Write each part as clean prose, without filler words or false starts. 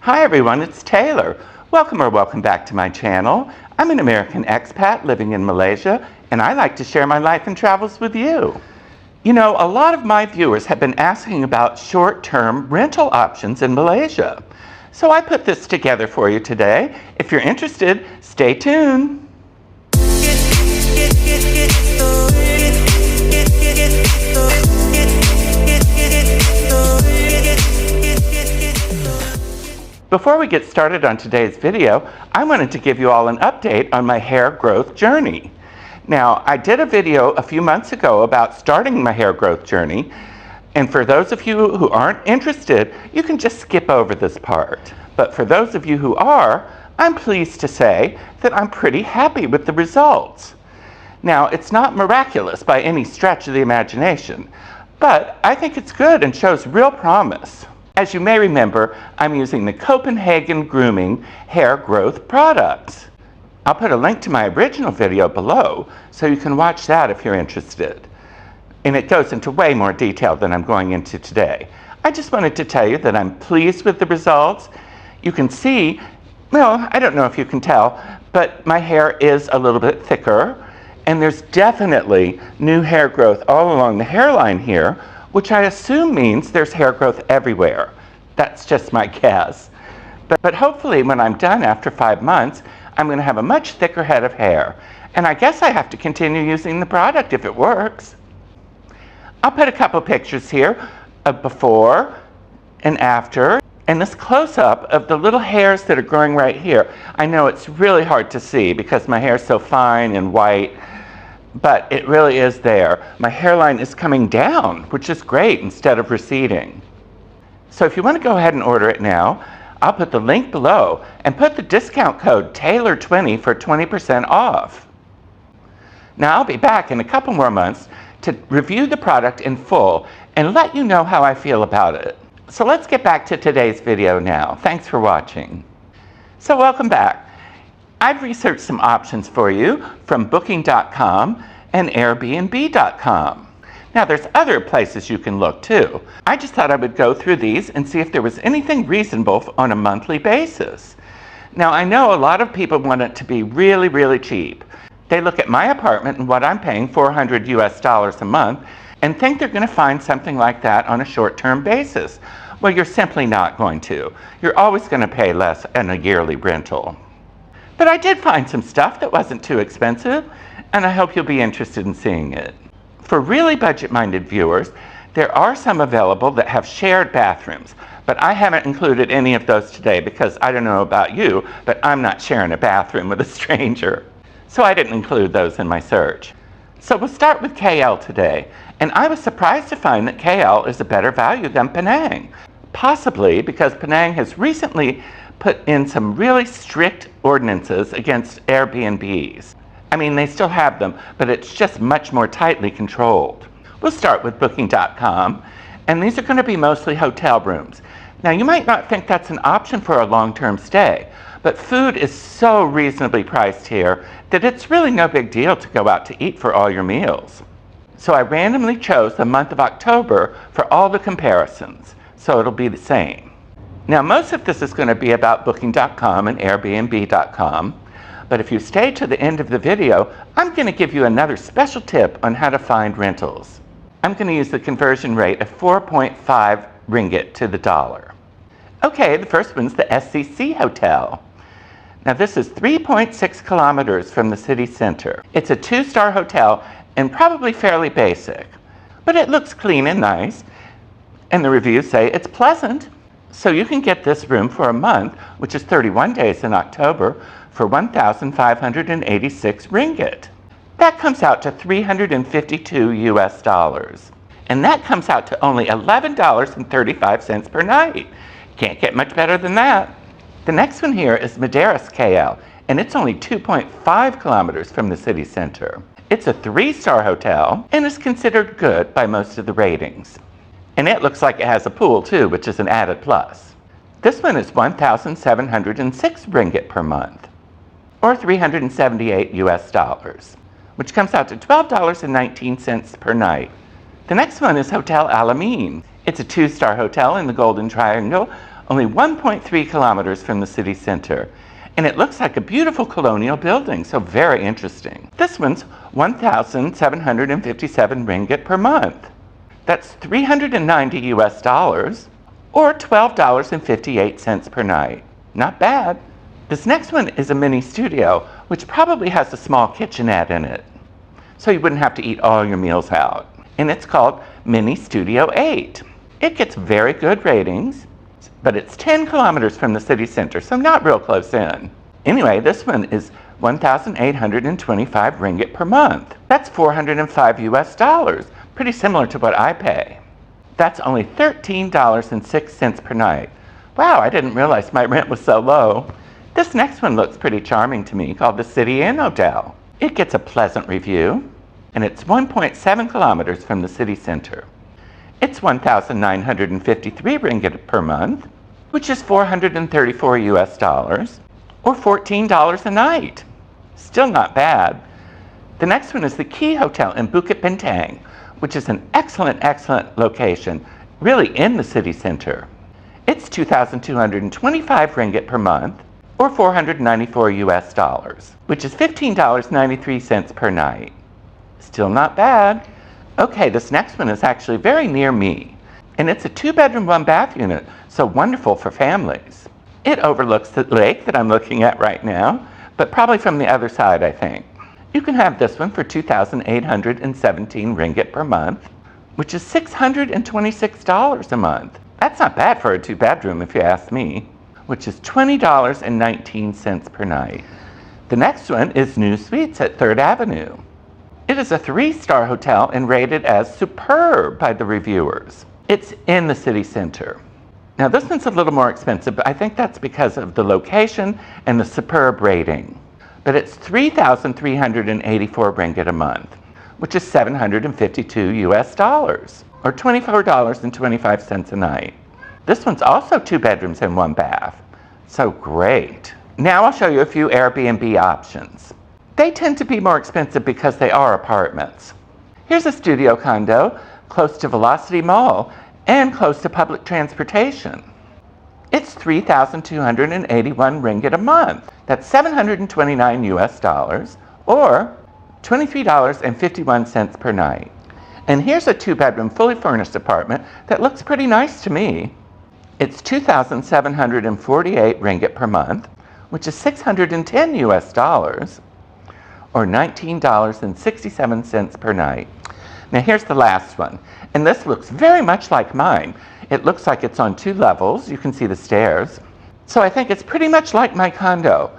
Hi everyone, it's Taylor. Welcome back to my channel. I'm an American expat living in Malaysia, and I like to share my life and travels with you. You know, a lot of my viewers have been asking about short-term rental options in Malaysia. So I put this together for you today. If you're interested, stay tuned. Before we get started on today's video, I wanted to give you all an update on my hair growth journey. Now, I did a video a few months ago about starting my hair growth journey, and for those of you who aren't interested, you can just skip over this part. But for those of you who are, I'm pleased to say that I'm pretty happy with the results. Now, it's not miraculous by any stretch of the imagination, but I think it's good and shows real promise. As you may remember, I'm using the Copenhagen Grooming hair growth products. I'll put a link to my original video below so you can watch that if you're interested. And it goes into way more detail than I'm going into today. I just wanted to tell you that I'm pleased with the results. You can see, well, I don't know if you can tell, but my hair is a little bit thicker, and there's definitely new hair growth all along the hairline here, which I assume means there's hair growth everywhere. That's just my guess. But hopefully when I'm done after 5 months, I'm going to have a much thicker head of hair. And I guess I have to continue using the product if it works. I'll put a couple pictures here of before and after, and this close-up of the little hairs that are growing right here. I know it's really hard to see because my hair is so fine and white, but it really is there. My hairline is coming down, which is great, instead of receding. So if you want to go ahead and order it now, I'll put the link below and put the discount code TAYLOR20 for 20% off. Now I'll be back in a couple more months to review the product in full and let you know how I feel about it. So let's get back to today's video now. Thanks for watching. So welcome back. I've researched some options for you from Booking.com and Airbnb.com. Now there's other places you can look too. I just thought I would go through these and see if there was anything reasonable on a monthly basis. Now I know a lot of people want it to be really, really cheap. They look at my apartment and what I'm paying, $400 US a month, and think they're going to find something like that on a short-term basis. Well, you're simply not going to. You're always going to pay less in a yearly rental. But I did find some stuff that wasn't too expensive, and I hope you'll be interested in seeing it. For really budget-minded viewers, there are some available that have shared bathrooms, but I haven't included any of those today because I don't know about you, but I'm not sharing a bathroom with a stranger. So I didn't include those in my search. So we'll start with KL today, and I was surprised to find that KL is a better value than Penang, possibly because Penang has recently put in some really strict ordinances against Airbnbs. I mean, they still have them, but it's just much more tightly controlled. We'll start with Booking.com, and these are going to be mostly hotel rooms. Now, you might not think that's an option for a long-term stay, but food is so reasonably priced here that it's really no big deal to go out to eat for all your meals. So I randomly chose the month of October for all the comparisons, so it'll be the same. Now, most of this is going to be about Booking.com and Airbnb.com, but if you stay to the end of the video, I'm going to give you another special tip on how to find rentals. I'm going to use the conversion rate of 4.5 ringgit to the dollar. Okay, the first one's the SCC Hotel. Now, this is 3.6 kilometers from the city center. It's a 2-star hotel and probably fairly basic, but it looks clean and nice, and the reviews say it's pleasant. So you can get this room for a month, which is 31 days in October, for 1,586 ringgit. That comes out to $352 US. And that comes out to only $11.35 per night. Can't get much better than that. The next one here is Madeiras KL, and it's only 2.5 kilometers from the city center. It's a 3-star hotel and is considered good by most of the ratings. And it looks like it has a pool too, which is an added plus. This one is 1,706 ringgit per month, or $378 US, which comes out to $12.19 per night. The next one is Hotel Alamein. It's a 2-star hotel in the Golden Triangle, only 1.3 kilometers from the city center. And it looks like a beautiful colonial building, so very interesting. This one's 1,757 ringgit per month. That's 390 US dollars, or $12.58 per night. Not bad. This next one is a mini studio, which probably has a small kitchenette in it, so you wouldn't have to eat all your meals out. And it's called Mini Studio 8. It gets very good ratings, but it's 10 kilometers from the city center, so not real close in. Anyway, this one is 1,825 ringgit per month. That's 405 US dollars, pretty similar to what I pay. That's only $13.06 per night. Wow, I didn't realize my rent was so low. This next one looks pretty charming to me, called the City Inn Hotel. It gets a pleasant review, and it's 1.7 kilometers from the city center. It's 1,953 ringgit per month, which is 434 US dollars, or $14 a night. Still not bad. The next one is the Key Hotel in Bukit Bintang, which is an excellent location, really in the city center. It's 2,225 ringgit per month, or 494 US dollars, which is $15.93 per night. Still not bad. Okay, this next one is actually very near me, and it's a 2-bedroom, 1-bath unit, so wonderful for families. It overlooks the lake that I'm looking at right now, but probably from the other side, I think. You can have this one for 2,817 ringgit per month, which is $626 a month. That's not bad for a 2-bedroom, if you ask me, which is $20.19 per night. The next one is New Suites at 3rd Avenue. It is a 3-star hotel and rated as superb by the reviewers. It's in the city center. Now this one's a little more expensive, but I think that's because of the location and the superb rating. But it's 3,384 ringgit a month, which is 752 US dollars, or $24.25 a night. This one's also 2 bedrooms and 1 bath, so great. Now I'll show you a few Airbnb options. They tend to be more expensive because they are apartments. Here's a studio condo close to Velocity Mall and close to public transportation. It's 3,281 ringgit a month. That's 729 US dollars, or $23.51 per night. And here's a 2-bedroom, fully furnished apartment that looks pretty nice to me. It's 2,748 ringgit per month, which is 610 US dollars, or $19.67 per night. Now here's the last one, and this looks very much like mine. It looks like it's on 2 levels. You can see the stairs. So I think it's pretty much like my condo.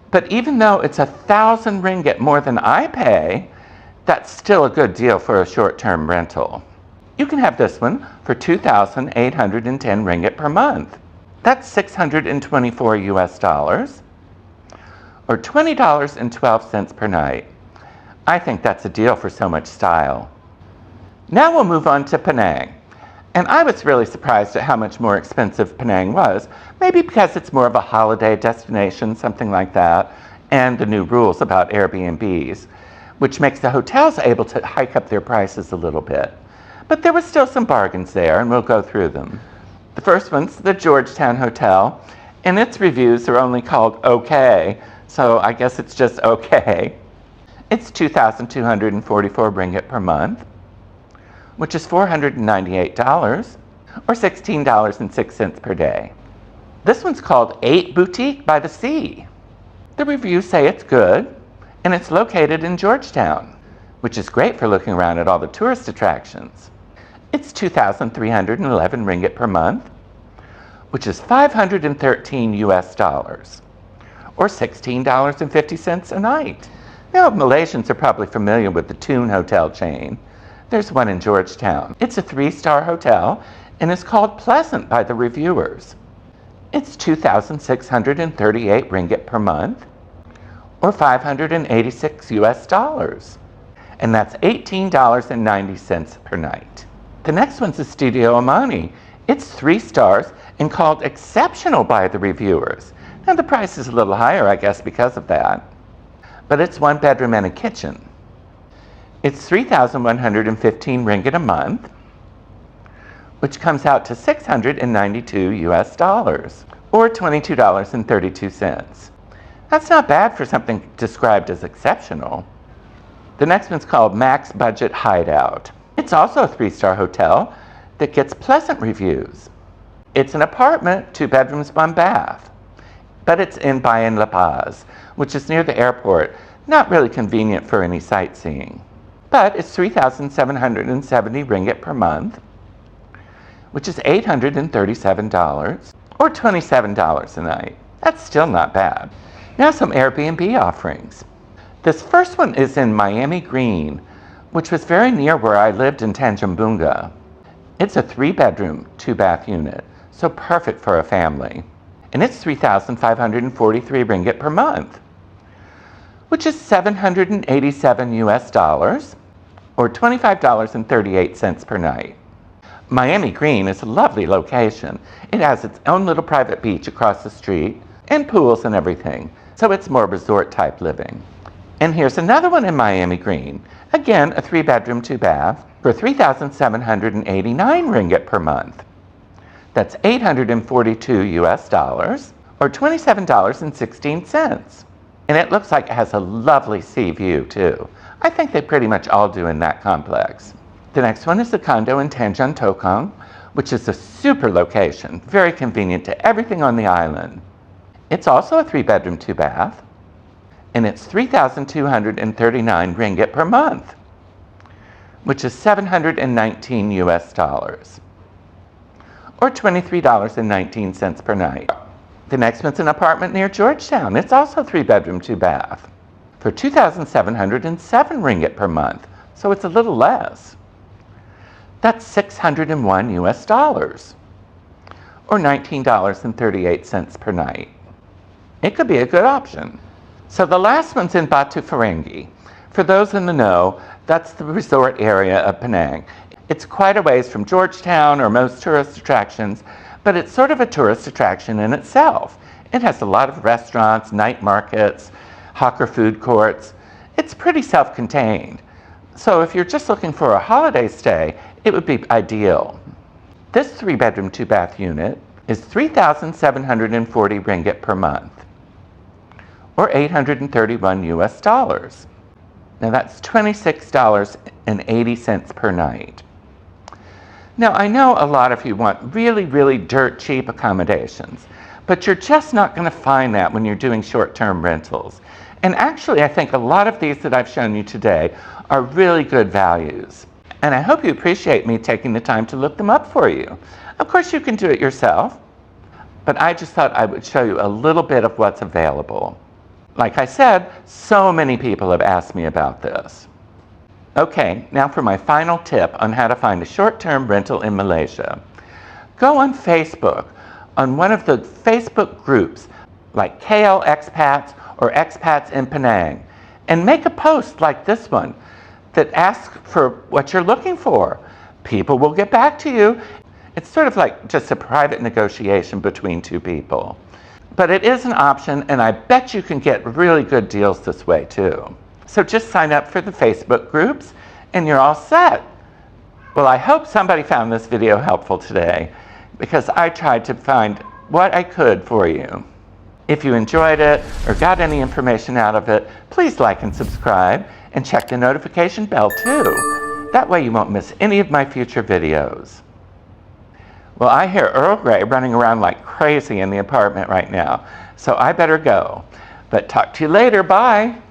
But even though it's 1,000 ringgit more than I pay, that's still a good deal for a short-term rental. You can have this one for 2,810 ringgit per month. That's 624 US dollars, or $20.12 per night. I think that's a deal for so much style. Now we'll move on to Penang. And I was really surprised at how much more expensive Penang was, maybe because it's more of a holiday destination, something like that, and the new rules about Airbnbs, which makes the hotels able to hike up their prices a little bit. But there was still some bargains there, and we'll go through them. The first one's the Georgetown Hotel, and its reviews are only called okay, so I guess it's just okay. It's 2,244 ringgit per month, which is $498, or $16.06 per day. This one's called 8 Boutique by the Sea. The reviews say it's good, and it's located in Georgetown, which is great for looking around at all the tourist attractions. It's 2,311 ringgit per month, which is 513 US dollars, or $16.50 a night. Now, Malaysians are probably familiar with the Toon Hotel chain. There's one in Georgetown. It's a 3-star hotel and is called pleasant by the reviewers. It's 2,638 ringgit per month, or 586 US dollars. And that's $18.90 per night. The next one's the Studio Omani. It's 3 stars and called exceptional by the reviewers. Now the price is a little higher, I guess, because of that. But it's 1 bedroom and a kitchen. It's 3,115 ringgit a month, which comes out to $692 US, or $22.32. That's not bad for something described as exceptional. The next one's called Max Budget Hideout. It's also a 3-star hotel that gets pleasant reviews. It's an apartment, 2 bedrooms, 1 bath, but it's in Bayan La Paz, which is near the airport, not really convenient for any sightseeing. But it's 3,770 ringgit per month, which is $837, or $27 a night. That's still not bad. Now some Airbnb offerings. This first one is in Miami Green, which was very near where I lived in Tanjung. It's a 3-bedroom, 2-bath unit, so perfect for a family. And it's 3,543 ringgit per month, which is $787 or $25.38 per night. Miami Green is a lovely location. It has its own little private beach across the street and pools and everything, so it's more resort type living. And here's another one in Miami Green. Again, a 3-bedroom, 2-bath for 3,789 ringgit per month. That's $842 or $27.16. And it looks like it has a lovely sea view too. I think they pretty much all do in that complex. The next one is the condo in Tanjung Tokong, which is a super location, very convenient to everything on the island. It's also a 3-bedroom, 2-bath, and it's 3,239 ringgit per month, which is $719 or $23.19 per night. The next one's an apartment near Georgetown. It's also 3-bedroom, 2-bath for 2,707 ringgit per month, so it's a little less. That's $601 or $19.38 per night. It could be a good option. So the last one's in Batu Ferringhi. For those in the know, that's the resort area of Penang. It's quite a ways from Georgetown or most tourist attractions, but it's sort of a tourist attraction in itself. It has a lot of restaurants, night markets, hawker food courts. It's pretty self-contained. So if you're just looking for a holiday stay, it would be ideal. This 3-bedroom, 2-bath unit is 3,740 ringgit per month, or $831. Now that's $26.80 per night. Now I know a lot of you want really, really dirt cheap accommodations, but you're just not going to find that when you're doing short-term rentals. And actually, I think a lot of these that I've shown you today are really good values. And I hope you appreciate me taking the time to look them up for you. Of course, you can do it yourself, but I just thought I would show you a little bit of what's available. Like I said, so many people have asked me about this. Okay, now for my final tip on how to find a short-term rental in Malaysia. Go on Facebook, on one of the Facebook groups like KL Expats or Expats in Penang, and make a post like this one that asks for what you're looking for. People will get back to you. It's sort of like just a private negotiation between 2 people. But it is an option, and I bet you can get really good deals this way too. So just sign up for the Facebook groups, and you're all set. Well, I hope somebody found this video helpful today, because I tried to find what I could for you. If you enjoyed it or got any information out of it, please like and subscribe, and check the notification bell too. That way you won't miss any of my future videos. Well, I hear Earl Grey running around like crazy in the apartment right now, so I better go. But talk to you later. Bye.